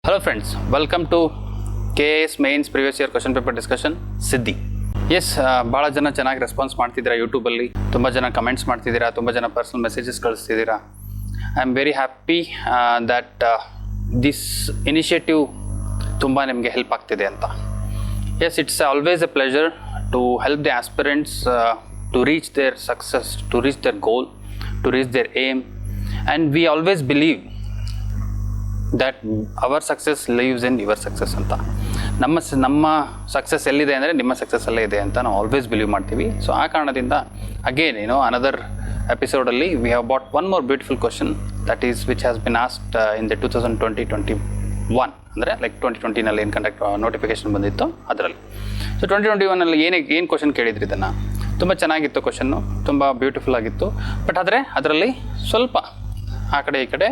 Hello friends, welcome to KS Mains Previous Year Question Paper Discussion SIDDHI. Yes, ಭಾಳ ಜನ ಚೆನ್ನಾಗಿ response ಮಾಡ್ತಿದ್ದೀರಾ ಯೂಟ್ಯೂಬಲ್ಲಿ, ತುಂಬ ಜನ ಕಮೆಂಟ್ಸ್ ಮಾಡ್ತಿದ್ದೀರಾ, ತುಂಬ ಜನ ಪರ್ಸನಲ್ ಮೆಸೇಜಸ್ ಕಳಿಸ್ತಿದ್ದೀರಾ. I am very happy that this initiative ತುಂಬ ನಿಮಗೆ ಹೆಲ್ಪ್ ಆಗ್ತಿದೆ ಅಂತ. Yes, it's always a pleasure to help the aspirants to reach their success, to reach their goal, to reach their aim, and we always believe that our success lives in your success ಅಂತ. ನಮ್ಮ success ಎಲ್ಲಿದೆ ಅಂದರೆ ನಿಮ್ಮ success ಅಲ್ಲೇ ಇದೆ ಅಂತ ನಾವು always believe ಮಾಡ್ತೀವಿ. ಸೊ ಆ ಕಾರಣದಿಂದ ಅಗೇನ್ ಅನದರ್ ಎಪಿಸೋಡಲ್ಲಿ we have brought one more beautiful question that is which has been asked in the 2021 ಅಂದರೆ ಲೈಕ್ 2020ನಲ್ಲಿ ಏನು ಕಂಡಕ್ಟ್ ನೋಟಿಫಿಕೇಶನ್ ಬಂದಿತ್ತು ಅದರಲ್ಲಿ. ಸೊ 2021ನಲ್ಲಿ ಏನು ಕ್ವಶನ್ ಕೇಳಿದ್ರಿ, ಇದನ್ನು ತುಂಬ ಚೆನ್ನಾಗಿತ್ತು ಕ್ವಶನ್ನು, ತುಂಬ ಬ್ಯೂಟಿಫುಲ್ ಆಗಿತ್ತು. ಬಟ್ ಆದರೆ ಅದರಲ್ಲಿ ಸ್ವಲ್ಪ ಆ ಕಡೆ ಈ ಕಡೆ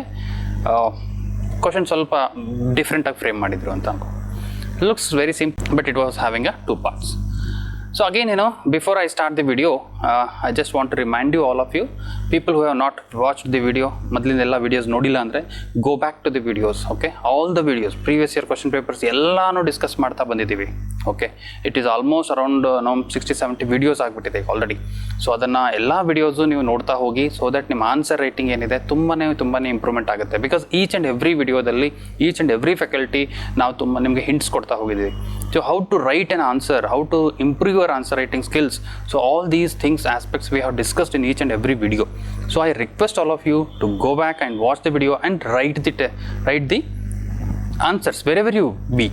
ಕ್ವಶನ್ ಸ್ವಲ್ಪ ಡಿಫ್ರೆಂಟಾಗಿ ಫ್ರೇಮ್ ಮಾಡಿದರು ಅಂತ ಅನ್ಕೋ. Looks very simple but it was having a 2 parts. So again, before I start the video, I just want to remind you, all of you, people who have not watched the video, ಮೊದಲಿಂದೆಲ್ಲ videos ನೋಡಿಲ್ಲ ಅಂದರೆ go back to the videos. Okay, all the videos previous year question papers ಎಲ್ಲನೂ discuss ಮಾಡ್ತಾ ಬಂದಿದ್ದೀವಿ. Okay, it is almost around 60-70 videos ಆಗಿಬಿಟ್ಟಿದೆ already. So ಅದನ್ನು ಎಲ್ಲ videos ನೀವು ನೋಡ್ತಾ ಹೋಗಿ, ಸೊ ದಟ್ ನಿಮ್ಮ ಆನ್ಸರ್ ರೈಟಿಂಗ್ ಏನಿದೆ ತುಂಬಾ ಇಂಪ್ರೂವ್ಮೆಂಟ್ ಆಗುತ್ತೆ. ಬಿಕಾಸ್ ಈಚ್ ಆ್ಯಂಡ್ ಎವ್ರಿ ವಿಡಿಯೋದಲ್ಲಿ ಈಚ್ ಆ್ಯಂಡ್ ಎವ್ರಿ ಫ್ಯಾಕಲ್ಟಿ ನಾವು ತುಂಬ ನಿಮಗೆ ಹಿಂಟ್ಸ್ ಕೊಡ್ತಾ ಹೋಗಿದ್ದೀವಿ. So how to write on answer, how to improve your answer writing skills. So all these things, aspects we have discussed in each and every video. So I request all of you to go back and watch the video and write the answers wherever you be.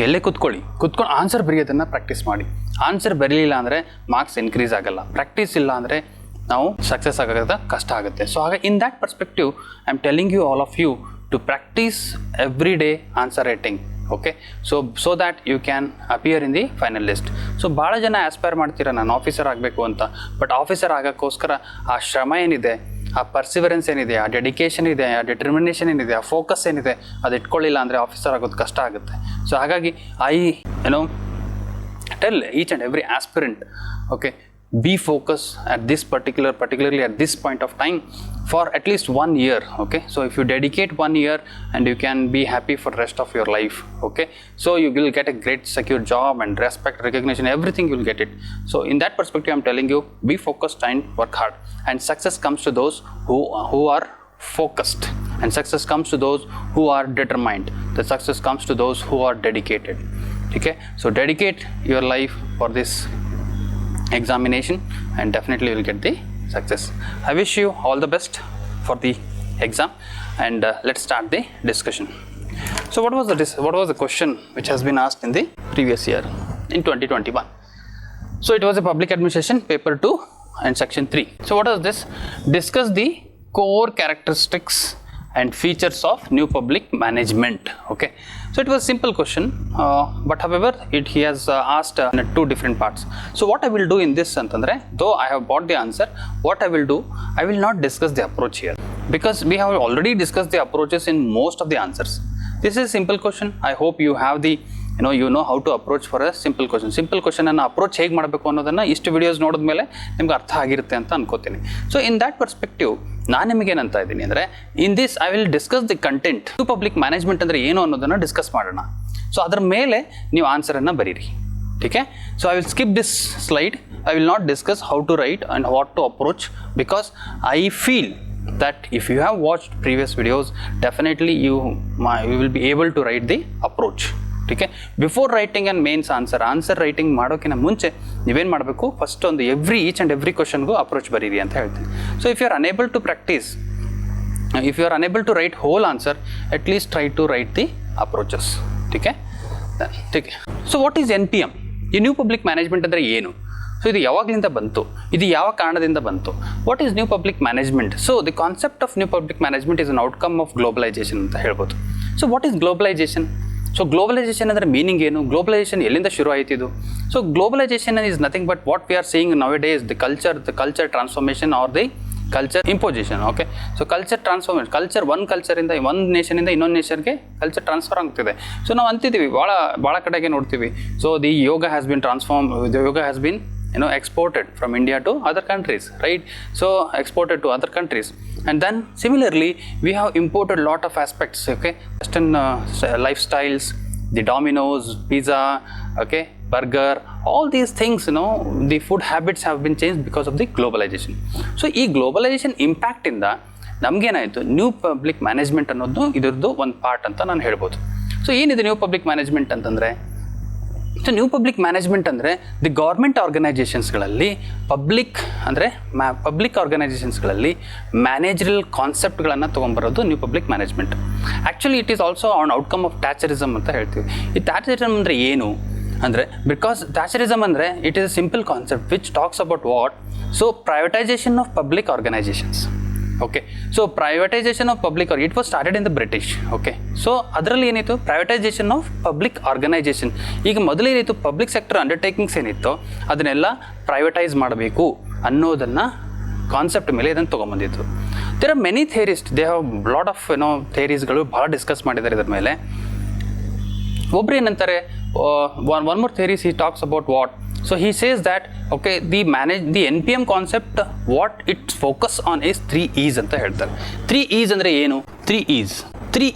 ಎಲ್ಲೇ ಕೂತ್ಕೊಂಡು answer ಬರೆಯೋದನ್ನು practice ಮಾಡಿ. Answer ಬರೀಲಿಲ್ಲ ಅಂದರೆ marks increase ಆಗಲ್ಲ. Practice ಇಲ್ಲ ಅಂದರೆ ನಾವು success ಆಗೋದು ಕಷ್ಟ ಆಗುತ್ತೆ. ಸೊ ಹಾಗೆ in that perspective I am telling you all of you to practise every day answer writing. Okay, so that you can appear in the final list. So ಭಾಳ ಜನ ಆಸ್ಪೈರ್ ಮಾಡ್ತೀರಾ ನಾನು ಆಫೀಸರ್ ಆಗಬೇಕು ಅಂತ. ಬಟ್ ಆಫೀಸರ್ ಆಗೋಕ್ಕೋಸ್ಕರ ಆ ಶ್ರಮ ಏನಿದೆ, ಆ ಪರ್ಸಿವರೆನ್ಸ್ ಏನಿದೆ, ಆ ಡೆಡಿಕೇಶನ್ ಇದೆ, ಆ ಡಿಟರ್ಮಿನೇಷನ್ ಏನಿದೆ, ಆ ಫೋಕಸ್ ಏನಿದೆ, ಅದು ಇಟ್ಕೊಳ್ಳಿಲ್ಲ ಅಂದರೆ ಆಫೀಸರ್ ಆಗೋದು ಕಷ್ಟ ಆಗುತ್ತೆ. ಸೊ ಹಾಗಾಗಿ tell each and every aspirant, okay, be focused at this particularly at this point of time for at least 1 year. Okay, so if you dedicate 1 year and you can be happy for rest of your life. Okay, so you will get a great secure job and respect, recognition, everything you will get it. So in that perspective I'm telling you, be focused and work hard, and success comes to those who are focused, and success comes to those who are determined. The success comes to those who are dedicated. Okay, so dedicate your life for this examination and definitely you will get the success. I wish you all the best for the exam, and let's start the discussion. So what was the question which has been asked in the previous year in 2021? So it was a public administration paper 2 and section 3. So what was this? Discuss the core characteristics and features of new public management. Okay, so it was a simple question, but however he has asked in 2 different parts. So what I will do in this antandre, though I have bought the answer, what I will do, I will not discuss the approach here, because we have already discussed the approaches in most of the answers. This is a simple question. I hope you have the you know how to approach for a simple question ಅನ್ನು approach ಹೇಗೆ ಮಾಡಬೇಕು ಅನ್ನೋದನ್ನು ಇಷ್ಟು videos ನೋಡಿದ್ಮೇಲೆ ನಿಮ್ಗೆ ಅರ್ಥ ಆಗಿರುತ್ತೆ ಅಂತ ಅನ್ಕೋತೀನಿ. ಸೊ ಇನ್ ದ್ಯಾಟ್ ಪರ್ಸ್ಪೆಕ್ಟಿವ್ ನಾನು ನಿಮಗೇನಂತ ಇದ್ದೀನಿ ಅಂದರೆ, in this I will discuss the content. Public management ಅಂದರೆ ಏನು ಅನ್ನೋದನ್ನು ಡಿಸ್ಕಸ್ ಮಾಡೋಣ. ಸೊ ಅದ್ರ ಮೇಲೆ ನೀವು ಆನ್ಸರನ್ನು ಬರೀರಿ. ಟೀಕೆ, so I will skip this slide. I will not discuss how to write and what to approach, because I feel that if you have watched previous videos, definitely you will be able to write the approach. Okay, before writing and mains answer writing ಮಾಡೋಕ್ಕಿಂತ ಮುಂಚೆ ನೀವೇನು ಮಾಡಬೇಕು, first ಒಂದು each and every ಕ್ವಶನ್ಗೂ approach ಬರೀರಿ ಅಂತ ಹೇಳ್ತೀನಿ. So if you are unable to practice, if you are unable to write whole answer, at least try to write the approaches. ಟೀಕೆ. So what is NPM? ಈ new public management ಅಂದರೆ ಏನು? So ಇದು ಯಾವಾಗಲಿಂದ ಬಂತು, ಇದು ಯಾವ ಕಾರಣದಿಂದ ಬಂತು? What is new public management? So the concept of new public management is an outcome of globalisation ಅಂತ ಹೇಳ್ಬೋದು. So what is globalisation? So globalisation ಅಂದರೆ ಮೀನಿಂಗ್ ಏನು? ಗ್ಲೋಬಲೈಸೇಷನ್ ಎಲ್ಲಿಂದ ಶುರು ಆಯ್ತಿದ್ದು? So globalisation is nothing but what we are seeing nowadays, the culture transformation or the culture imposition. Okay, so culture transformation, ಒಂದು ಕಲ್ಚರಿಂದ ಒಂದು ನೇಷನಿಂದ ಇನ್ನೊಂದು ನೇಷನ್ಗೆ ಕಲ್ಚರ್ ಟ್ರಾನ್ಸ್ಫರ್ ಆಗ್ತಿದೆ. ಸೊ ನಾವು ಅಂತಿದ್ದೀವಿ, ಭಾಳ ಕಡೆಗೆ ನೋಡ್ತೀವಿ. So the yoga has been exported from India to other countries, right? So exported to other countries, And then similarly we have imported lot of aspects, okay, western lifestyles, the Domino's, pizza, okay, burger, all these things, you know, the food habits have been changed because of the globalization. So ಈ globalization impact ಇಂದ ನಮಗೇನಾಯಿತು, new public management ಅನ್ನೋದು ಇದರದ್ದು ಒಂದು part ಅಂತ ನಾನು ಹೇಳ್ಬೋದು. So ಏನಿದೆ new public management ಅಂತಂದರೆ, ಸೊ ನ್ಯೂ ಪಬ್ಲಿಕ್ ಮ್ಯಾನೇಜ್ಮೆಂಟ್ ಅಂದರೆ ದಿ ಗೌರ್ಮೆಂಟ್ ಆರ್ಗನೈಜೇಷನ್ಸ್ಗಳಲ್ಲಿ ಪಬ್ಲಿಕ್ ಆರ್ಗನೈಜೇಷನ್ಸ್ಗಳಲ್ಲಿ ಮ್ಯಾನೇಜರಲ್ ಕಾನ್ಸೆಪ್ಟ್ಗಳನ್ನು ತೊಗೊಂಬರೋದು new public management. Actually it is also an outcome of Thatcherism ಅಂತ ಹೇಳ್ತೀವಿ. ಈ ಥ್ಯಾಚರಿಸಮ್ ಅಂದರೆ ಏನು ಅಂದರೆ, ಬಿಕಾಸ್ ಥ್ಯಾಚರಿಸಮ್ ಅಂದರೆ it is a simple concept which talks about what, so privatisation of public organisations. Okay, so privatisation of public, it was started in the British. Okay, so ಅದರಲ್ಲಿ ಏನಿತ್ತು, privatisation of public organisation. ಈಗ ಮೊದಲು ಏನಿತ್ತು, public sector undertakings ಏನಿತ್ತು ಅದನ್ನೆಲ್ಲ privatise ಮಾಡಬೇಕು ಅನ್ನೋದನ್ನು concept ಮೇಲೆ ಇದನ್ನು ತೊಗೊಂಬಂದಿದ್ರು. There are many theorist, they have lot of ಥಿಯರೀಸ್ಗಳು ಭಾಳ ಡಿಸ್ಕಸ್ ಮಾಡಿದ್ದಾರೆ ಇದ್ರ ಮೇಲೆ. ಒಬ್ರು ಏನಂತಾರೆ, one more theory he talks about what, so he says that okay, the NPM concept, what its focus on is 3 E's ಅಂತ ಹೇಳ್ತಾರೆ. 3 E's ಅಂದರೆ ಏನು? 3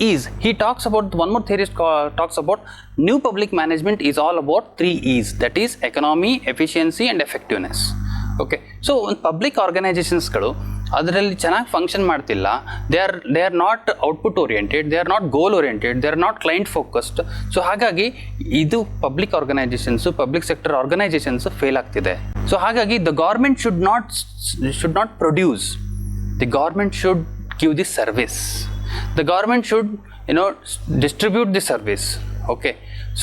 E's he talks about, one more theorist talks about new public management is all about 3 E's, that is economy, efficiency and effectiveness. Okay, so ಒಂದು public ಆರ್ಗನೈಜೇಷನ್ಸ್ಗಳು ಅದರಲ್ಲಿ ಚೆನ್ನಾಗಿ function ಮಾಡ್ತಿಲ್ಲ, they are not output oriented, they are not goal oriented, they are not client focused. So ಹಾಗಾಗಿ ಇದು public organisations, public sector organisations fail ಆಗ್ತಿದೆ. So ಹಾಗಾಗಿ the government should not produce, the government should give the service, the government should distribute the service. Okay,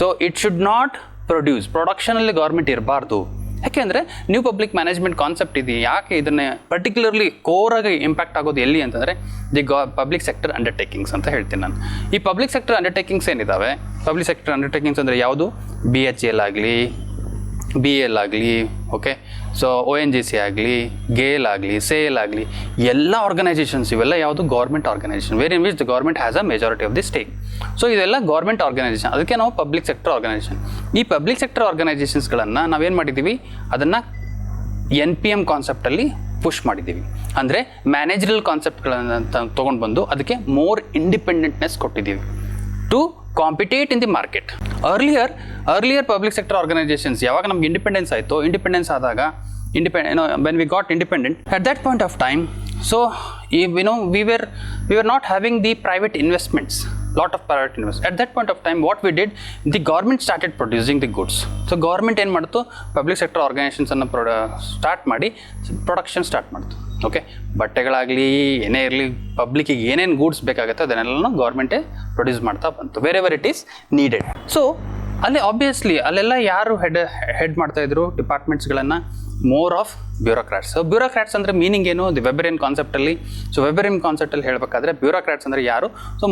so it should not produce, ಪ್ರೊಡಕ್ಷನಲ್ಲಿ government ಇರಬಾರ್ದು. ಯಾಕೆಂದರೆ new public management concept ಇದೆ. ಯಾಕೆ ಇದನ್ನೇ particularly ಕೋರಾಗಿ impact ಆಗೋದು ಎಲ್ಲಿ ಅಂತಂದರೆ ಪಬ್ಲಿಕ್ ಸೆಕ್ಟರ್ ಅಂಡರ್ಟೇಕಿಂಗ್ಸ್ ಅಂತ ಹೇಳ್ತೀನಿ ನಾನು. ಈ ಪಬ್ಲಿಕ್ ಸೆಕ್ಟರ್ ಅಂಡರ್ಟೇಕಿಂಗ್ಸ್ ಏನಿದ್ದಾವೆ, ಪಬ್ಲಿಕ್ ಸೆಕ್ಟರ್ ಅಂಡರ್ಟೇಕಿಂಗ್ಸ್ ಅಂದರೆ ಯಾವುದು, BHEL ಆಗಲಿ, BEL ಆಗಲಿ, ಓಕೆ, ಸೊ ONGC ಆಗಲಿ, GAIL ಆಗಲಿ, SAIL ಆಗಲಿ, ಎಲ್ಲ ಆರ್ಗನೈಜೇಷನ್ಸ್ ಇವೆಲ್ಲ ಯಾವುದು, government organisation, where in which the government has a majority of the stake. So ಇದೆಲ್ಲ ಗೌರ್ಮೆಂಟ್ ಆರ್ಗನೈಜೇಷನ್, ಅದಕ್ಕೆ ನಾವು ಪಬ್ಲಿಕ್ ಸೆಕ್ಟರ್ ಆರ್ಗನೈಜೇಷನ್. ಈ ಪಬ್ಲಿಕ್ ಸೆಕ್ಟರ್ ಆರ್ಗನೈಜೇಷನ್ಸ್ಗಳನ್ನು ನಾವೇನು ಮಾಡಿದ್ದೀವಿ, ಅದನ್ನು NPM ಕಾನ್ಸೆಪ್ಟಲ್ಲಿ ಪುಷ್ ಮಾಡಿದ್ದೀವಿ. ಅಂದರೆ ಮ್ಯಾನೇಜರಲ್ ಕಾನ್ಸೆಪ್ಟ್ಗಳನ್ನು ತೊಗೊಂಡು ಬಂದು ಅದಕ್ಕೆ ಮೋರ್ ಇಂಡಿಪೆಂಡೆಂಟ್ನೆಸ್ ಕೊಟ್ಟಿದ್ದೀವಿ to compete in the market. earlier public sector organisations ಯಾವಾಗ ನಮ್ಗೆ ಇಂಡಿಪೆಂಡೆನ್ಸ್ ಆಯಿತು, ಇಂಡಿಪೆಂಡೆನ್ಸ್ ಆದಾಗ when we got independent, at that point of time, so we were not having the private investments, lot of private investments. At that point of time, what we did, the government started producing the goods. So government ಏನು ಮಾಡ್ತು, public sector ಆರ್ಗನೈಜೇಷನ್ಸನ್ನು start ಮಾಡಿ production start ಮಾಡ್ತು. Okay, ಬಟ್ಟೆಗಳಾಗಲಿ ಏನೇ ಇರಲಿ, ಪಬ್ಲಿಕ್ಕಿಗೆ ಏನೇನು goods ಬೇಕಾಗುತ್ತೆ ಅದನ್ನೆಲ್ಲ ಗೌರ್ಮೆಂಟೇ ಪ್ರೊಡ್ಯೂಸ್ ಮಾಡ್ತಾ ಬಂತು, wherever it is needed. So ಅಲ್ಲಿ ಆಬ್ವಿಯಸ್ಲಿ ಅಲ್ಲೆಲ್ಲ ಯಾರು ಹೆಡ್ ಮಾಡ್ತಾಯಿದ್ರು ಡಿಪಾರ್ಟ್ಮೆಂಟ್ಸ್ಗಳನ್ನು, more of bureaucrats. So bureaucrats ಅಂದರೆ ಮೀನಿಂಗ್ ಏನು, ದಿ ವೆಬರಿಯನ್ ಕಾನ್ಸೆಪ್ಟಲ್ಲಿ. ಸೊ ವೆಬರಿಯನ್ ಕಾನ್ಸೆಪ್ಟಲ್ಲಿ ಹೇಳಬೇಕಾದ್ರೆ ಬ್ಯೂರೋಕ್ರಾಟ್ಸ್ ಅಂದರೆ ಯಾರು, so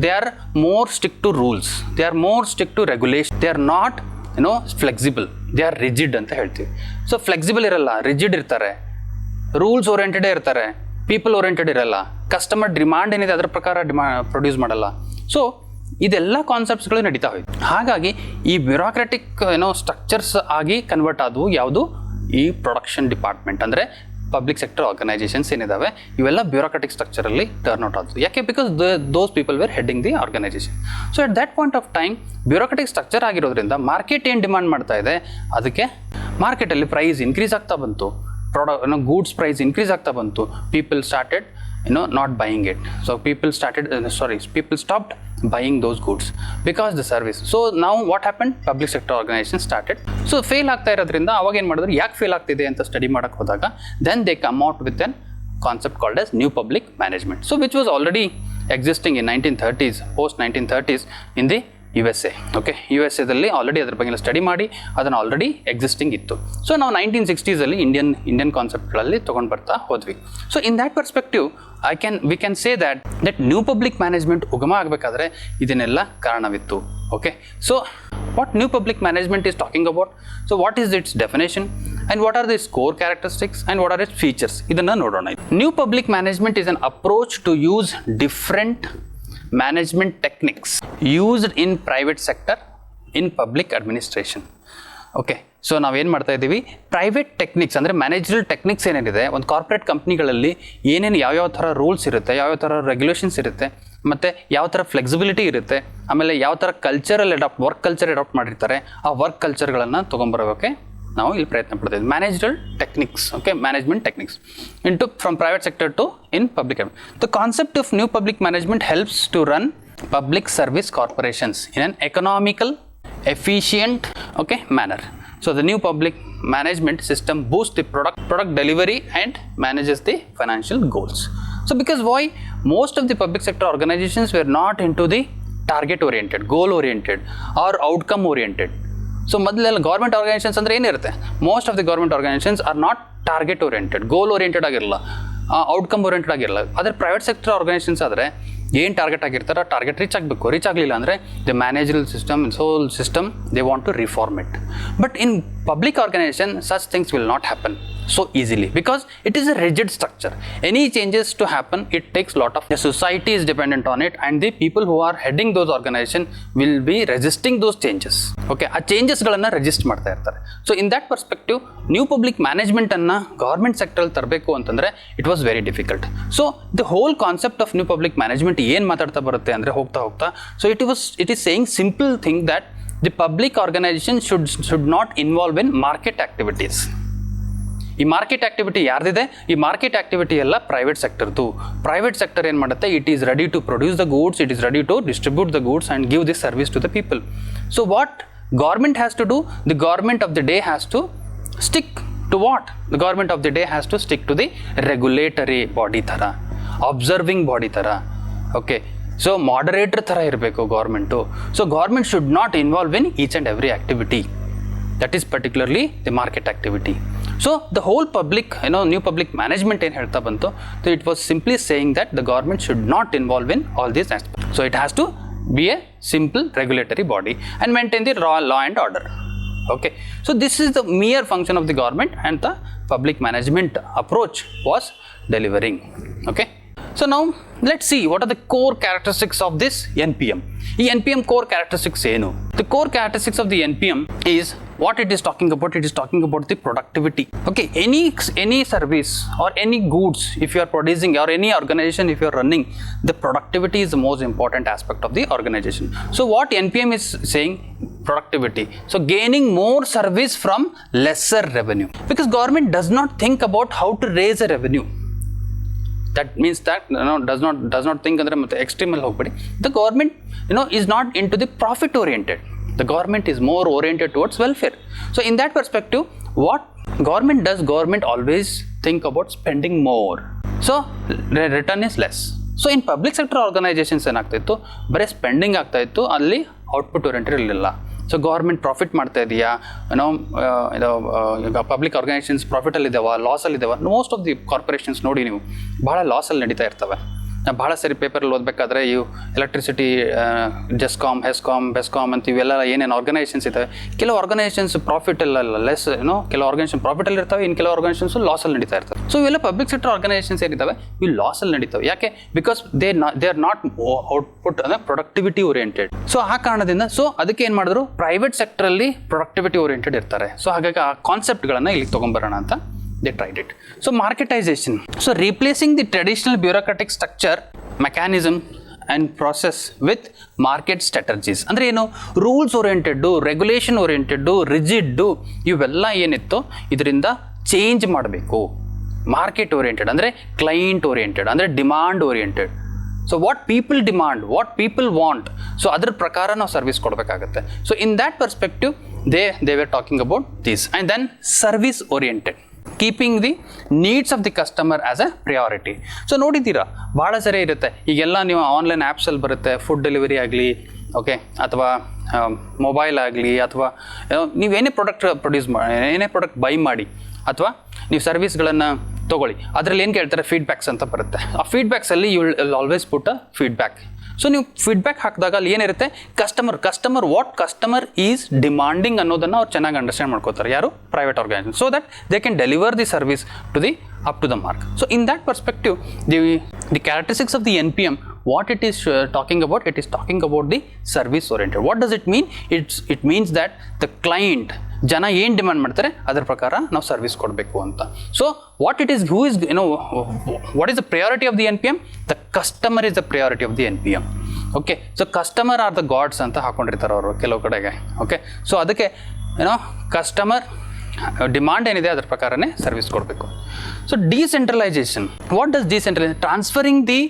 they are more stick to rules, they are more stick to regulation, they are not flexible, they are rigid ಅಂತ ಹೇಳ್ತೀವಿ. So flexible ಇರಲ್ಲ, ರಿಜಿಡ್ ಇರ್ತಾರೆ, ರೂಲ್ಸ್ ಓರಿಯೆಂಟೆಡೇ ಇರ್ತಾರೆ, ಪೀಪಲ್ ಓರಿಯೆಂಟೆಡ್ ಇರಲ್ಲ, ಕಸ್ಟಮರ್ ಡಿಮಾಂಡ್ ಏನಿದೆ ಅದರ ಪ್ರಕಾರ ಪ್ರೊಡ್ಯೂಸ್ ಮಾಡಲ್ಲ. ಸೊ ಇದೆಲ್ಲ ಕಾನ್ಸೆಪ್ಟ್ಸ್ಗಳು ನಡೀತಾ ಹೋಯ್ತು. ಹಾಗಾಗಿ ಈ ಬ್ಯೂರೋಕ್ರಾಟಿಕ್ ಸ್ಟ್ರಕ್ಚರ್ಸ್ ಆಗಿ ಕನ್ವರ್ಟ್ ಆದವು ಯಾವುದು, ಈ ಪ್ರೊಡಕ್ಷನ್ ಡಿಪಾರ್ಟ್ಮೆಂಟ್. ಅಂದರೆ ಪಬ್ಲಿಕ್ ಸೆಕ್ಟರ್ ಆರ್ಗನೈಜೇಷನ್ಸ್ ಏನಿದ್ದಾವೆ ಇವೆಲ್ಲ ಬ್ಯೂರೋಕ್ರಾಟಿಕ್ ಸ್ಟ್ರಕ್ಚರಲ್ಲಿ ಟರ್ನ್ ಔಟ್ ಆದವು. ಯಾಕೆ, because those people were heading the organisation. So at that point of time bureaucratic structure ಆಗಿರೋದ್ರಿಂದ ಮಾರ್ಕೆಟ್ ಏನು ಡಿಮಾಂಡ್ ಮಾಡ್ತಾ ಇದೆ, ಅದಕ್ಕೆ ಮಾರ್ಕೆಟಲ್ಲಿ ಪ್ರೈಸ್ ಇನ್ಕ್ರೀಸ್ ಆಗ್ತಾ ಬಂತು, ಗೂಡ್ಸ್ ಪ್ರೈಸ್ ಇನ್ಕ್ರೀಸ್ ಆಗ್ತಾ ಬಂತು. People started not buying it. So people stopped buying those goods because the service. So now what happened, public sector organization started. So fail ಆಗ್ತಾ ಇರೋದ್ರಿಂದ ಅವಾಗ ಏನು ಮಾಡಿದ್ರು, ಯಾಕೆ ಫೇಲ್ ಆಗ್ತಿದೆ ಅಂತ ಸ್ಟಡಿ ಮಾಡಕ್ಕೆ ಹೋದಾಗ then they come out with an concept called as new public management, so which was already existing in 1930s, post 1930s in the USA. Okay, USA already ಅದ್ರ ಬಗ್ಗೆ ಸ್ಟಡಿ ಮಾಡಿ ಅದನ್ನು ಆಲ್ರೆಡಿ ಎಕ್ಸಿಸ್ಟಿಂಗ್ ಇತ್ತು. So ನಾವು 1960s Indian ಕಾನ್ಸೆಪ್ಟ್ಗಳಲ್ಲಿ ತೊಗೊಂಡು ಬರ್ತಾ ಹೋದ್ವಿ. So in that perspective we can say that new public management ಉಗಮ ಆಗಬೇಕಾದ್ರೆ ಇದನ್ನೆಲ್ಲ ಕಾರಣವಿತ್ತು. Okay, so what new public management is talking about, so what is its definition and what are the core characteristics and what are its features, ಇದನ್ನು ನೋಡೋಣ. New public management is an approach to use different management techniques used in private sector in public administration. Okay, so ನಾವೇನು ಮಾಡ್ತಾ ಇದ್ದೀವಿ, private techniques ಅಂದರೆ managerial techniques ಏನೇನಿದೆ, ಒಂದು corporate ಕಂಪ್ನಿಗಳಲ್ಲಿ ಏನೇನು ಯಾವ್ಯಾವ ಥರ ರೂಲ್ಸ್ ಇರುತ್ತೆ, ಯಾವ್ಯಾವ ಥರ ರೆಗ್ಯುಲೇಷನ್ಸ್ ಇರುತ್ತೆ, ಮತ್ತು ಯಾವ ಥರ ಫ್ಲೆಕ್ಸಿಬಿಲಿಟಿ ಇರುತ್ತೆ, ಆಮೇಲೆ ಯಾವ ಥರ ವರ್ಕ್ ಕಲ್ಚರ್ ಅಡಾಪ್ಟ್ ಮಾಡಿರ್ತಾರೆ, ಆ ವರ್ಕ್ ಕಲ್ಚರ್ಗಳನ್ನು ತೊಗೊಂಬರೋಕ್ಕೆ ನಾವು ಇಲ್ಲಿ ಪ್ರಯತ್ನ ಪಡ್ತೀವಿ. Managerial techniques, okay, management techniques from private sector to in public. The concept of new public management helps to run public service corporations in an economical, efficient, okay, manner. So the new public management system boosts the product delivery and manages the financial goals. So because why? Most of the public sector organizations were not into the target oriented, goal oriented or outcome oriented. So ಮೊದಲೆಲ್ಲ government organisations ಅಂದರೆ ಏನಿರುತ್ತೆ, most of the government organisations are not target oriented, goal oriented ಆಗಿರಲ್ಲ, outcome oriented ಆಗಿರಲ್ಲ. ಆದರೆ private sector organisations ಆದರೆ ಏನು target ಆಗಿರ್ತಾರೋ target reach ಆಗಬೇಕು. ರೀಚ್ ಆಗಲಿಲ್ಲ ಅಂದರೆ the managerial system, sole system, they want to reform it. But in public organisation such things will not happen so easily because it is a rigid structure. Any changes to happen, it takes lot of, the society is dependent on it and the people who are heading those organization will be resisting those changes. Okay, ಆ ಚೇಂಜಸ್ಗಳನ್ನು resist ಮಾಡ್ತಾ ಇರ್ತಾರೆ. So in that perspective new public ಮ್ಯಾನೇಜ್ಮೆಂಟನ್ನು government ಸೆಕ್ಟರಲ್ಲಿ ತರಬೇಕು ಅಂತಂದರೆ it was very difficult. So the whole concept of new public management ಏನು ಮಾತಾಡ್ತಾ ಬರುತ್ತೆ ಅಂದರೆ ಹೋಗ್ತಾ so it is saying simple thing that the public organisation should not involve in market activities. ಈ ಮಾರ್ಕೆಟ್ ಆಕ್ಟಿವಿಟಿ ಯಾರ್ದಿದೆ, ಈ ಮಾರ್ಕೆಟ್ ಆಕ್ಟಿವಿಟಿ ಎಲ್ಲ private ಸೆಕ್ಟರ್ದು. ಪ್ರೈವೇಟ್ ಸೆಕ್ಟರ್ ಏನು ಮಾಡುತ್ತೆ, it is ready to produce the goods, it is ready to distribute the goods and give this service to the people. So what government has to do, the government of the day has to stick to what, the government of the day has to stick to the regulatory body ಥರ, observing body ಥರ. Okay, so moderator ಥರ ಇರಬೇಕು government. So government should not involve in each and every activity. That is particularly the market activity. So the whole public, new public management ಏನು ಹೇಳ್ತಾ ಬಂತು, so it was simply saying that the government should not involve in all these aspects. So it has to be a simple regulatory body and maintain the law and order. Okay, so this is the mere function of the government and the public management approach was delivering. Okay, so now let's see what are the core characteristics of this NPM. ಈ NPM core characteristics ಏನು? The core characteristics of the NPM is what it is talking about. It is talking about the productivity. Okay, any service or any goods if you are producing, or any organization if you are running, the productivity is the most important aspect of the organization. So what NPM is saying, productivity. So gaining more service from lesser revenue, because government does not think about how to raise a revenue. That means that does not think ಅಂದ್ರೆ ಮತ್ತೆ extreme ಅಲ್ಲಿ ಹೋಗ್ಬೇಡಿ. The government is not into the profit oriented. The government is more oriented towards welfare. So in that perspective, what government does, government always think about spending more. So return is less. So in public sector organizations ಏನಾಗ್ತಾ ಇತ್ತು, ಬರೀ spending ಆಗ್ತಾ ಇತ್ತು, ಅಲ್ಲಿ output oriented ಇರಲಿಲ್ಲ. So government profit ಮಾಡ್ತಾ ಇದೆಯಾ, ಈಗ ಪಬ್ಲಿಕ್ ಆರ್ಗನೈಸೇಷನ್ಸ್ ಪ್ರಾಫಿಟಲ್ಲಿದ್ದಾವ, ಲಾಸಲ್ಲಿದ್ದಾವ. ಮೋಸ್ಟ್ ಆಫ್ ದಿ ಕಾರ್ಪೊರೇಷನ್ಸ್ ನೋಡಿ ನೀವು ಭಾಳ ಲಾಸಲ್ಲಿ ನಡೀತಾ ಇರ್ತವೆ. ಭಾಳ ಸರಿ ಪೇಪರಲ್ಲಿ ಓದಬೇಕಾದ್ರೆ ಇವು ಎಲೆಕ್ಟ್ರಿಸಿಟಿ, ಜೆಸ್ಕಾಮ್, ಬೆಸ್ಕಾಮ್ ಅಂತ ಇವೆಲ್ಲ ಏನೇನು ಆರ್ಗನೈಸೇಷನ್ಸ್ ಇದ್ದಾವೆ, ಕೆಲವು ಆರ್ಗನೈಸೇಷನ್ಸ್ ಪ್ರಾಫಿಟ್ ಎಲ್ಲ ಲೆಸ್, ಕೆಲವು ಆರ್ಗನೈಸೇಷನ್ ಪ್ರಾಫಿಟಲ್ಲಿ ಇರ್ತವೆ, ಇನ್ನು ಕೆಲವು ಆರ್ಗನೈಸೇಷನ್ಸ್ ಲಾಸಲ್ಲಿ ನಡೀತಾ ಇರ್ತವೆ. ಸೊ ಇವೆಲ್ಲ ಪಬ್ಲಿಕ್ ಸೆಕ್ಟರ್ ಆರ್ಗನೈಸೇಷನ್ಸ್ ಏನಿದ್ದಾವೆ ಇವು ಲಾಸಲ್ಲಿ ನಡೀತವೆ. ಯಾಕೆ? Because they are not output ಅಂದರೆ ಪ್ರೊಡಕ್ಟಿವಿಟಿ ಓರಿಯೆಂಟೆಡ್. ಸೊ ಆ ಕಾರಣದಿಂದ ಸೊ ಅದಕ್ಕೆ ಏನು ಮಾಡಿದ್ರು, ಪ್ರೈವೇಟ್ ಸೆಕ್ಟರಲ್ಲಿ ಪ್ರೊಡಕ್ಟಿವಿಟಿ ಓರಿಯೆಂಟೆಡ್ ಇರ್ತಾರೆ. ಸೊ ಹಾಗಾಗಿ ಆ ಕಾನ್ಸೆಪ್ಟ್ಗಳನ್ನು ಇಲ್ಲಿಗೆ ತೊಗೊಂಬರೋಣ ಅಂತ they tried it. So marketization, so replacing the traditional bureaucratic structure, mechanism and process with market strategies. ಅಂದರೆ ಏನು, ರೂಲ್ಸ್ ಓರಿಯೆಂಟೆಡ್ಡು, ರೆಗ್ಯುಲೇಷನ್ ಓರಿಯೆಂಟೆಡ್ಡು, ರಿಜಿಡ್ಡು ಇವೆಲ್ಲ ಏನಿತ್ತು ಇದರಿಂದ ಚೇಂಜ್ ಮಾಡಬೇಕು. ಮಾರ್ಕೆಟ್ ಓರಿಯೆಂಟೆಡ್ ಅಂದರೆ ಕ್ಲೈಂಟ್ ಓರಿಯೆಂಟೆಡ್, ಅಂದರೆ demand oriented. So what people demand, what people want, so ಅದ್ರ ಪ್ರಕಾರ ನಾವು ಸರ್ವಿಸ್ ಕೊಡಬೇಕಾಗತ್ತೆ. So in that perspective they were talking about this. And then service oriented, keeping the needs of the customer as A priority. So ನೋಡಿದ್ದೀರಾ ಭಾಳ ಸರಿ ಇರುತ್ತೆ, ಈಗೆಲ್ಲ ನೀವು ಆನ್ಲೈನ್ ಆ್ಯಪ್ಸಲ್ಲಿ ಬರುತ್ತೆ, ಫುಡ್ ಡೆಲಿವರಿ ಆಗಲಿ, ಓಕೆ, ಅಥವಾ ಮೊಬೈಲ್ ಆಗಲಿ, ಅಥವಾ ನೀವೇನೇ ಏನೇ ಪ್ರಾಡಕ್ಟ್ ಬೈ ಮಾಡಿ, ಅಥವಾ ನೀವು ಸರ್ವಿಸ್ಗಳನ್ನು ತೊಗೊಳ್ಳಿ, ಅದರಲ್ಲಿ ಏನು ಕೇಳ್ತಾರೆ, ಫೀಡ್ಬ್ಯಾಕ್ಸ್ ಅಂತ ಬರುತ್ತೆ. ಆ ಫೀಡ್ಬ್ಯಾಕ್ಸಲ್ಲಿ you will always put a feedback. So ನೀವು ಫೀಡ್ಬ್ಯಾಕ್ ಹಾಕಿದಾಗ ಅಲ್ಲಿ ಏನಿರುತ್ತೆ, customer what customer is demanding ಅನ್ನೋದನ್ನು ಅವ್ರು ಚೆನ್ನಾಗಿ ಅಂಡರ್ಸ್ಟ್ಯಾಂಡ್ ಮಾಡ್ಕೋತಾರೆ, ಯಾರು, private organisation, so that they can deliver the service to the up to the mark. So in that perspective the characteristics of the NPM, what it is talking about the service oriented. What does it mean? It means that the client ಜನ ಏನು demand ಮಾಡ್ತಾರೆ ಅದರ ಪ್ರಕಾರ ನಾವು service ಕೊಡಬೇಕು ಅಂತ. So what it is, who is what is the priority of the NPM? The customer is the priority of the NPM. Okay, so customer are the gods ಅಂತ ಹಾಕೊಂಡಿರ್ತಾರೆ ಅವರು ಕೆಲವು ಕಡೆಗೆ. ಓಕೆ, ಸೊ ಅದಕ್ಕೆ ಕಸ್ಟಮರ್ ಡಿಮಾಂಡ್ ಏನಿದೆ ಅದರ ಪ್ರಕಾರನೇ service ಕೊಡಬೇಕು. So decentralisation, what does decentralisation? Transferring the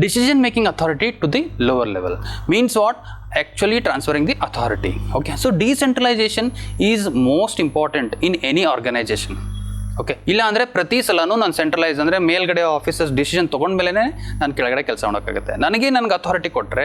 decision making authority to the lower level means what? Actually transferring the authority. Okay, so decentralization is most important in any organization. Okay, ಇಲ್ಲ ಅಂದರೆ ಪ್ರತಿ ಸಲನೂ ನಾನು centralise ಅಂದರೆ ಮೇಲ್ಗಡೆ officers decision ತೊಗೊಂಡ್ಮೇಲೆ ನಾನು ಕೆಳಗಡೆ ಕೆಲಸ ಮಾಡೋಕ್ಕಾಗುತ್ತೆ. ನನಗೆ ಅಥಾರಿಟಿ ಕೊಟ್ಟರೆ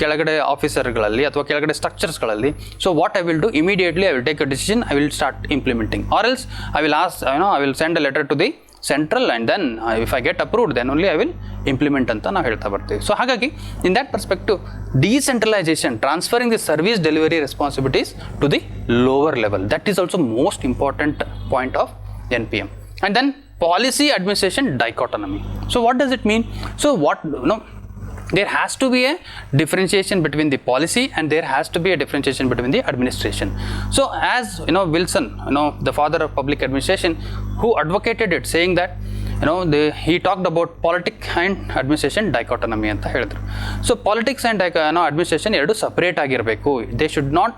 ಕೆಳಗಡೆ ಆಫೀಸರ್ಗಳಲ್ಲಿ ಅಥವಾ ಕೆಳಗಡೆ ಸ್ಟ್ರಕ್ಚರ್ಸ್ಗಳಲ್ಲಿ, so what I will do immediately I will take a decision, I will start implementing, or else I will ask I will send a letter to the central and then if I get approved then only I will implement ಅಂತ ನಾವು ಹೇಳ್ತಾ ಬರ್ತೀವಿ. So ಹಾಗಾಗಿ in that perspective decentralisation, transferring the service delivery responsibilities to the lower level, that is also most important point of NPM. And then policy administration dichotomy. So what does it mean? So what, there has to be a differentiation between the policy and there has to be a differentiation between the administration. So as Wilson, the father of public administration, who advocated it, saying that he talked about politics and administration dichotomy anta helidru. So politics and administration eradu separate agirbeku, they should not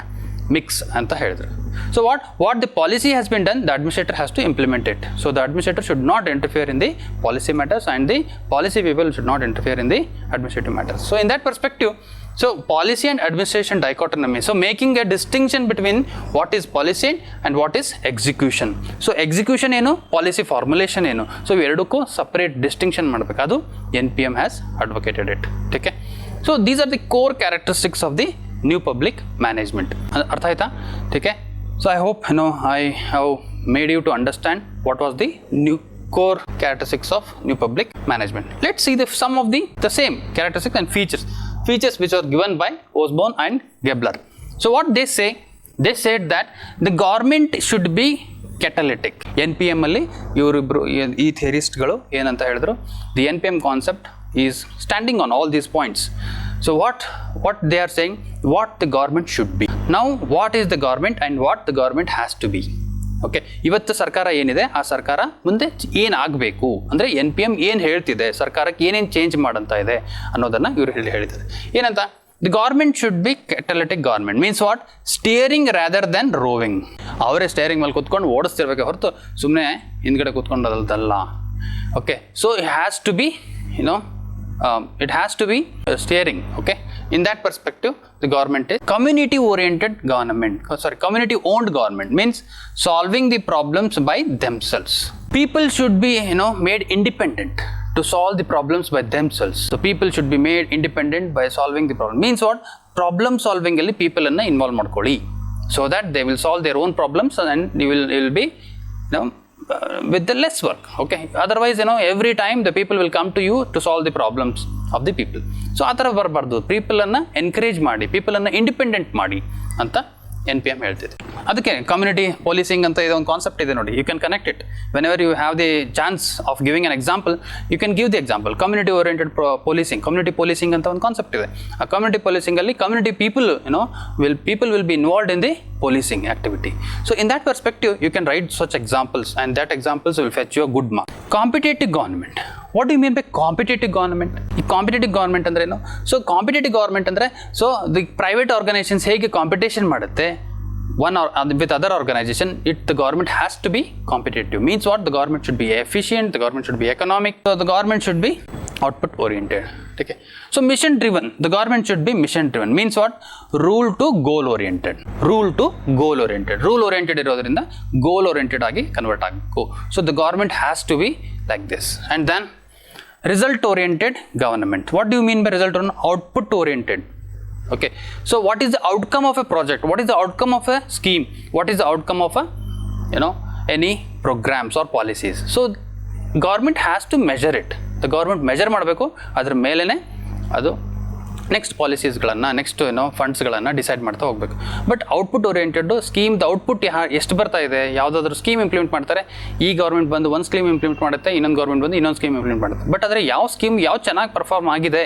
mix anta helidru. So what the policy has been done, the administrator has to implement it. So the administrator should not interfere in the policy matters and the policy people should not interfere in the administrative matters. So in that perspective, so policy and administration dichotomy, so making a distinction between what is policy and what is execution. So execution ಏನು, policy formulation ಏನು, so ಎರಡಕ್ಕೂ separate distinction ಮಾಡಬೇಕು, ಅದು NPM has advocated it. Okay, so these are the core characteristics of the new public management. ಅರ್ಥ ಆಯ್ತಾ? Okay, so I hope I have made you to understand what was the new core characteristics of new public management. Let's see some of the same characteristics and features which are given by Osborne and Gaebler. So what they say, they said that the government should be catalytic. NPM ಅಲ್ಲಿ ಇವರಿಬ್ರು ಈ ಥಿಯರಿಸ್ಟ್ಗಳು ಏನಂತ ಹೇಳಿದ್ರು, the NPM concept is standing on all these points. So what they are saying, what the government should be. Now what is the government and what the government has to be. Okay, ಇವತ್ತು ಸರ್ಕಾರ ಏನಿದೆ ಆ ಸರ್ಕಾರ ಮುಂದೆ ಏನಾಗಬೇಕು ಅಂದರೆ NPM ಏನು ಹೇಳ್ತಿದೆ, ಸರ್ಕಾರಕ್ಕೆ ಏನೇನು ಚೇಂಜ್ ಮಾಡಂತ ಇದೆ ಅನ್ನೋದನ್ನು ಇವರು ಹೇಳಿದ್ದಾರೆ. ಏನಂತ, the government should be catalytic government means what? Steering rather than rowing. ಅವರೇ ಸ್ಟಿಯರಿಂಗ್ ಮೇಲೆ ಕೂತ್ಕೊಂಡು ಓಡಿಸ್ತಿರ್ಬೇಕೆ ಹೊರತು ಸುಮ್ಮನೆ ಹಿಂದ್ಗಡೆ ಕೂತ್ಕೊಂಡದಲ್ಲ. Okay, so it has to be it has to be steering. Okay, in that perspective the government is community oriented government, community owned government means solving the problems by themselves. People should be made independent to solve the problems by themselves. So people should be made independent by solving the problem means what? Problem solving alli people anna involve ಮಾಡ್ಕೊಳ್ಳಿ, so that they will solve their own problems and you will be with the less work. Okay, otherwise every time the people will come to you to solve the problems of the people. So ಆ ಥರ ಬರಬಾರ್ದು, people ಅನ್ನ encourage ಮಾಡಿ, people ಅನ್ನ independent ಮಾಡಿ ಅಂತ NPM ಹೇಳ್ತಿದೆ. ಅದಕ್ಕೆ community policing ಅಂತ ಇದೊಂದು ಕಾನ್ಸೆಪ್ಟ್ ಇದೆ ನೋಡಿ, you can connect it whenever you have the chance of giving an example, you can give the example. Community oriented policing, community policing ಅಂತ ಒಂದು ಕಾನ್ಸೆಪ್ಟ್ ಇದೆ. ಆ ಕಮ್ಯುನಿಟಿ ಪೊಲೀಸಿಂಗಲ್ಲಿ community people will be involved in the policing activity. So in that perspective you can write such examples and that examples will fetch you a good mark. Competitive government, what do you mean by competitive government? ಈ competitive government ಅಂದ್ರೆ ಏನು? So competitive government ಅಂದರೆ, so the private organisations ಹೇಗೆ competition ಮಾಡುತ್ತೆ one or with other organization, the government has to be competitive. Means what? The government should be efficient, the government should be economic, so the government should be output oriented. Okay, so mission driven, the government should be mission driven means what? Rule to goal oriented, rule oriented ಇರೋದ್ರಿಂದ goal oriented ಆಗಿ convert ಆಗಬೇಕು. So the government has to be like this. And then result oriented government, what do you mean by result oriented? Output oriented. Okay, so what is the outcome of a project? What is the outcome of a scheme? What is the outcome of a any programs or policies? So government has to measure it. The government measure ಮಾಡಬೇಕು, ಅದರ ಮೇಲೇನೆ ಅದು next ಪಾಲಿಸೀಸ್ಗಳನ್ನು, next ಫಂಡ್ಸ್ಗಳನ್ನು decide ಮಾಡ್ತಾ ಹೋಗಬೇಕು. But output oriented ಸ್ಕೀಮ್ದು output ಎಷ್ಟು ಬರ್ತಾ ಇದೆ, ಯಾವುದಾದ್ರೂ ಸ್ಕೀಮ್ ಇಂಪ್ಲಿಮೆಂಟ್ ಮಾಡ್ತಾರೆ, ಈ ಗೌರ್ಮೆಂಟ್ ಬಂದು ಒಂದು ಸ್ಕೀಮ್ ಇಂಪ್ಲಿಮೆಂಟ್ ಮಾಡುತ್ತೆ, ಇನ್ನೊಂದು ಗೌರ್ಮೆಂಟ್ ಬಂದು ಇನ್ನೊಂದು ಸ್ಕೀಮ್ ಇಂಪ್ಲಿಮೆಂಟ್ ಮಾಡುತ್ತೆ. ಬಟ್ ಆದರೆ ಯಾವ ಸ್ಕೀಮ್ ಯಾವ ಚೆನ್ನಾಗಿ ಪರ್ಫಾರ್ಮ್ ಆಗಿದೆ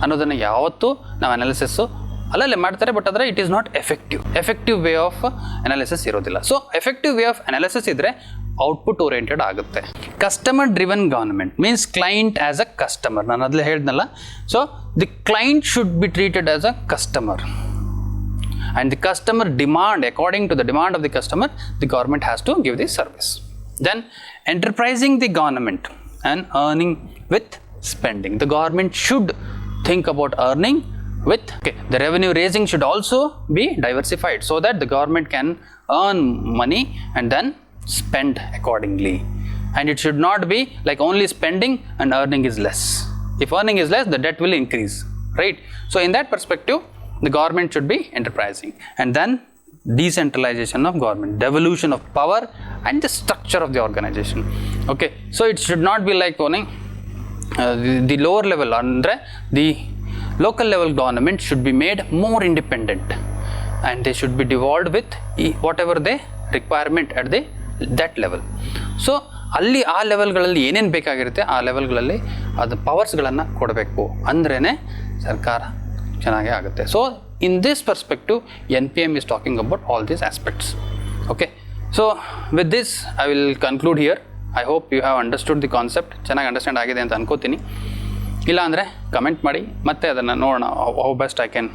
ಅನ್ನೋದನ್ನು ಯಾವತ್ತೂ ನಾವು ಅನಾಲಿಸಿಸ್ಸು ಅಲ್ಲಲ್ಲೇ ಮಾಡ್ತಾರೆ, ಬಟ್ ಆದರೆ it is not effective way of analysis ಇರೋದಿಲ್ಲ. So effective way of analysis ಇದ್ದರೆ ಔಟ್ಪುಟ್ ಓರಿಯೆಂಟೆಡ್ ಆಗುತ್ತೆ. Customer driven government means client as a customer. ನಾನು ಅದಲ್ಲೇ ಹೇಳಿದ್ನಲ್ಲ, so the client should be treated as a customer and the customer demand, according to the demand of the customer, the government has to give the service. Then enterprising the government and earning with spending. The government should think about earning with, the revenue raising should also be diversified so that the government can earn money and then spend accordingly. And it should not be like only spending and earning is less. If earning is less, the debt will increase, right? So in that perspective, the government should be enterprising. And then decentralization of government, devolution of power and the structure of the organization. Okay, so it should not be like owning the lower level, andre the local level government should be made more independent and they should be devolved with whatever the requirement at that level. So ಅಲ್ಲಿ ಆ ಲೆವೆಲ್ಗಳಲ್ಲಿ ಏನೇನು ಬೇಕಾಗಿರುತ್ತೆ ಆ ಲೆವೆಲ್ಗಳಲ್ಲಿ ಅದು ಪವರ್ಸ್ಗಳನ್ನು ಕೊಡಬೇಕು, ಅಂದ್ರೇ ಸರ್ಕಾರ ಚೆನ್ನಾಗೇ ಆಗುತ್ತೆ. So in this perspective NPM is talking about all these aspects. Okay, so with this I will conclude here. I hope you have understood the concept. ಚೆನ್ನಾಗಿ ಅಂಡರ್ಸ್ಟ್ಯಾಂಡ್ ಆಗಿದೆ ಅಂತ ಅನ್ಕೋತೀನಿ. ಇಲ್ಲ ಅಂದರೆ ಕಮೆಂಟ್ ಮಾಡಿ, ಮತ್ತೆ ಅದನ್ನು ನೋಡೋಣ how best I can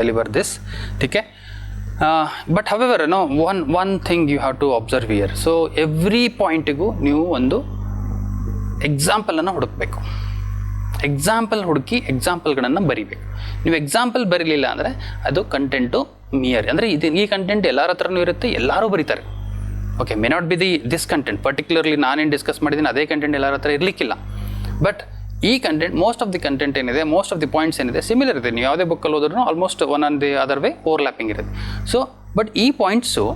deliver this. Okay, but however one thing you have to observe here. So every ಪಾಯಿಂಟಿಗೂ ನೀವು ಒಂದು ಎಕ್ಸಾಂಪಲನ್ನು ಹುಡುಕಬೇಕು. ಎಕ್ಸಾಂಪಲ್ ಹುಡುಕಿ ಎಕ್ಸಾಂಪಲ್ಗಳನ್ನು ಬರಿಬೇಕು. ನೀವು ಎಕ್ಸಾಂಪಲ್ ಬರೀಲಿಲ್ಲ ಅಂದರೆ ಅದು ಕಂಟೆಂಟು ಮಿಯರ್, ಅಂದರೆ ಈ ಕಂಟೆಂಟ್ ಎಲ್ಲರ ಹತ್ರನೂ ಇರುತ್ತೆ, ಎಲ್ಲರೂ ಬರೀತಾರೆ. Okay, may not be this content particularly ನಾನೇನು ಡಿಸ್ಕಸ್ ಮಾಡಿದ್ದೀನಿ ಅದೇ ಕಂಟೆಂಟ್ ಎಲ್ಲರ ಹತ್ರ ಇರಲಿಕ್ಕಿಲ್ಲ. ಬಟ್ ಈ content, most of the content ಏನಿದೆ, ಮೋಸ್ಟ್ ಆಫ್ ದಿ ಪಾಯಿಂಟ್ಸ್ ಏನಿದೆ ಸಿಮಿಲರ್ ಇದೆ. ನೀವು ಯಾವುದೇ ಬುಕ್ಕಲ್ಲಿ ಹೋದ್ರೂ almost one on the other way overlapping ಇರುತ್ತೆ. ಸೊ ಬಟ್ ಈ ಪಾಯಿಂಟ್ಸು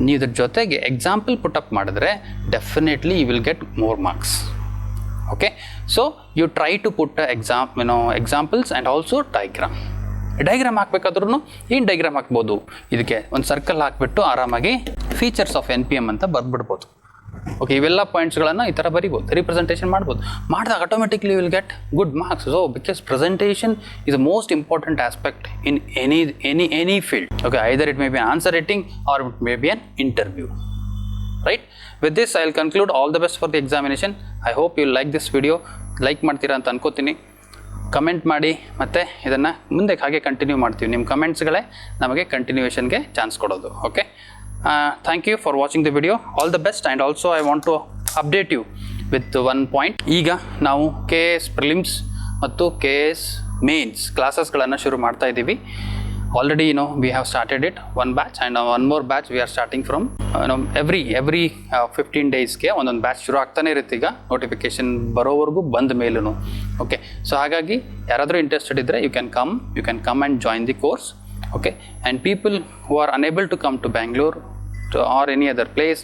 ನೀವು ಇದ್ರ ಜೊತೆಗೆ ಎಕ್ಸಾಂಪಲ್ ಪುಟಪ್ ಮಾಡಿದ್ರೆ definitely you will get more marks. Okay, so you try to put examples and also diagram ಹಾಕ್ಬೇಕಾದ್ರೂ ಏನು ಡೈಗ್ರಾಮ್ ಹಾಕ್ಬೋದು, ಇದಕ್ಕೆ ಒಂದು ಸರ್ಕಲ್ ಹಾಕ್ಬಿಟ್ಟು ಆರಾಮಾಗಿ ಫೀಚರ್ಸ್ ಆಫ್ NPM ಅಂತ ಬರ್ಬಿಡ್ಬೋದು. ಓಕೆ, ಇವೆಲ್ಲ ಪಾಯಿಂಟ್ಸ್ಗಳನ್ನು ಈ ಥರ ಬರಿಬೋದು, ರಿಪ್ರೆಸೆಂಟೇಷನ್ ಮಾಡ್ಬೋದು. ಮಾಡಿದಾಗ automatically will get good marks. So because presentation is the most important aspect in any field. Okay, either it may be an answer writing or it may be an interview. Right, with this I will conclude. All the best for the examination. I hope you like this video. Like ಮಾಡ್ತೀರಾ ಅಂತ ಅನ್ಕೋತೀನಿ. Comment ಮಾಡಿ, ಮತ್ತು ಇದನ್ನು ಮುಂದೆ ಹಾಗೆ continue ಮಾಡ್ತೀವಿ. ನಿಮ್ಮ ಕಮೆಂಟ್ಸ್ಗಳೇ ನಮಗೆ ಕಂಟಿನ್ಯೂಯೇಷನ್ಗೆ ಚಾನ್ಸ್ ಕೊಡೋದು. Okay, thank you for watching the video. All the best. And also I want to update you with one point. ಈಗ ನಾವು KS ಪ್ರಿಲಿಮ್ಸ್ ಮತ್ತು KS ಮೇನ್ಸ್ ಕ್ಲಾಸಸ್ಗಳನ್ನು ಶುರು ಮಾಡ್ತಾ ಇದ್ದೀವಿ. Already we have started it, one batch, and one more batch we are starting from every 15 daysಗೆ ಒಂದೊಂದು batch ಶುರು ಆಗ್ತಾನೆ ಇರುತ್ತೆ. ಈಗ ನೋಟಿಫಿಕೇಶನ್ ಬರೋವರೆಗೂ ಬಂದ ಮೇಲೂ. ಓಕೆ, ಸೊ ಹಾಗಾಗಿ ಯಾರಾದರೂ ಇಂಟ್ರೆಸ್ಟೆಡ್ ಇದ್ದರೆ you can come and join the course. Okay, and people who are unable to come to Bangalore or any other place,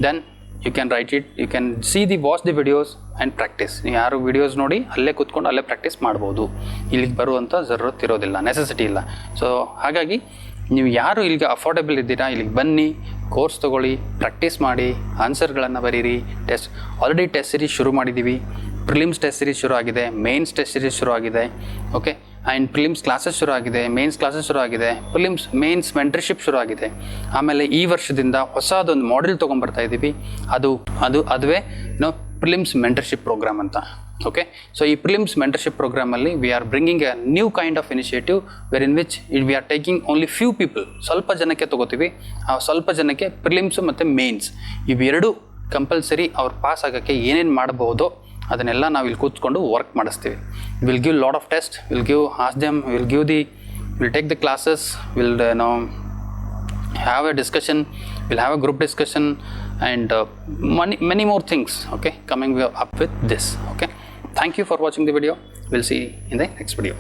then you can write it, you can watch the videos and practice. ನೀವು ಯಾರು videos ನೋಡಿ ಅಲ್ಲೇ ಕೂತ್ಕೊಂಡು ಅಲ್ಲೇ practice ಮಾಡ್ಬೋದು. ಇಲ್ಲಿಗೆ ಬರುವಂಥ ಜರೂರತ್ ಇರೋದಿಲ್ಲ, ನೆಸೆಸಿಟಿ ಇಲ್ಲ. ಸೊ ಹಾಗಾಗಿ ನೀವು ಯಾರು ಇಲ್ಲಿಗೆ ಅಫೋರ್ಡೆಬಲ್ ಇದ್ದೀರಾ, ಇಲ್ಲಿಗೆ ಬನ್ನಿ, ಕೋರ್ಸ್ ತೊಗೊಳ್ಳಿ, ಪ್ರಾಕ್ಟೀಸ್ ಮಾಡಿ, ಆನ್ಸರ್ಗಳನ್ನು ಬರೀರಿ. ಆಲ್ರೆಡಿ ಟೆಸ್ಟ್ ಸೀರೀಸ್ ಶುರು ಮಾಡಿದ್ದೀವಿ. ಪ್ರಿಲಿಮ್ಸ್ ಟೆಸ್ಟ್ ಸೀರೀಸ್ ಶುರು ಆಗಿದೆ, ಮೇನ್ಸ್ ಟೆಸ್ಟ್ ಸೀರೀಸ್ ಶುರು ಆಗಿದೆ. ಓಕೆ, ಆ್ಯಂಡ್ ಪ್ರಿಲಿಮ್ಸ್ ಕ್ಲಾಸಸ್ ಶುರು ಆಗಿದೆ, ಮೇನ್ಸ್ ಕ್ಲಾಸಸ್ ಶುರು ಆಗಿದೆ, ಪ್ರಿಲಿಮ್ಸ್ ಮೇನ್ಸ್ ಮೆಂಟರ್ಶಿಪ್ ಶುರು ಆಗಿದೆ. ಆಮೇಲೆ ಈ ವರ್ಷದಿಂದ ಹೊಸದೊಂದು ಮಾಡೆಲ್ ತೊಗೊಂಬರ್ತಾ ಇದ್ದೀವಿ. ಅದುವೇ ಪ್ರಿಲಿಮ್ಸ್ ಮೆಂಟರ್ಶಿಪ್ ಪ್ರೋಗ್ರಾಮ್ ಅಂತ. ಓಕೆ, ಸೊ ಈ ಪ್ರಿಲಿಮ್ಸ್ ಮೆಂಟರ್ಶಿಪ್ ಪ್ರೋಗ್ರಾಮಲ್ಲಿ we are bringing a new kind of initiative where in which we are taking only few people. ಸ್ವಲ್ಪ ಜನಕ್ಕೆ ತೊಗೋತೀವಿ. ಆ ಸ್ವಲ್ಪ ಜನಕ್ಕೆ ಪ್ರಿಲಿಮ್ಸು ಮತ್ತು ಮೇನ್ಸ್ ಇವೆರಡು ಕಂಪಲ್ಸರಿ ಅವ್ರು ಪಾಸ್ ಆಗೋಕ್ಕೆ ಏನೇನು ಮಾಡಬಹುದೋ ಅದನ್ನೆಲ್ಲ ನಾವು ಇಲ್ಲಿ ಕೂತ್ಕೊಂಡು ವರ್ಕ್ ಮಾಡಿಸ್ತೀವಿ. Will give lot of test, will take the classes, will have a discussion, we'll have a group discussion, and many more things, okay, coming up with this. Okay, thank you for watching the video. We'll see in the next video.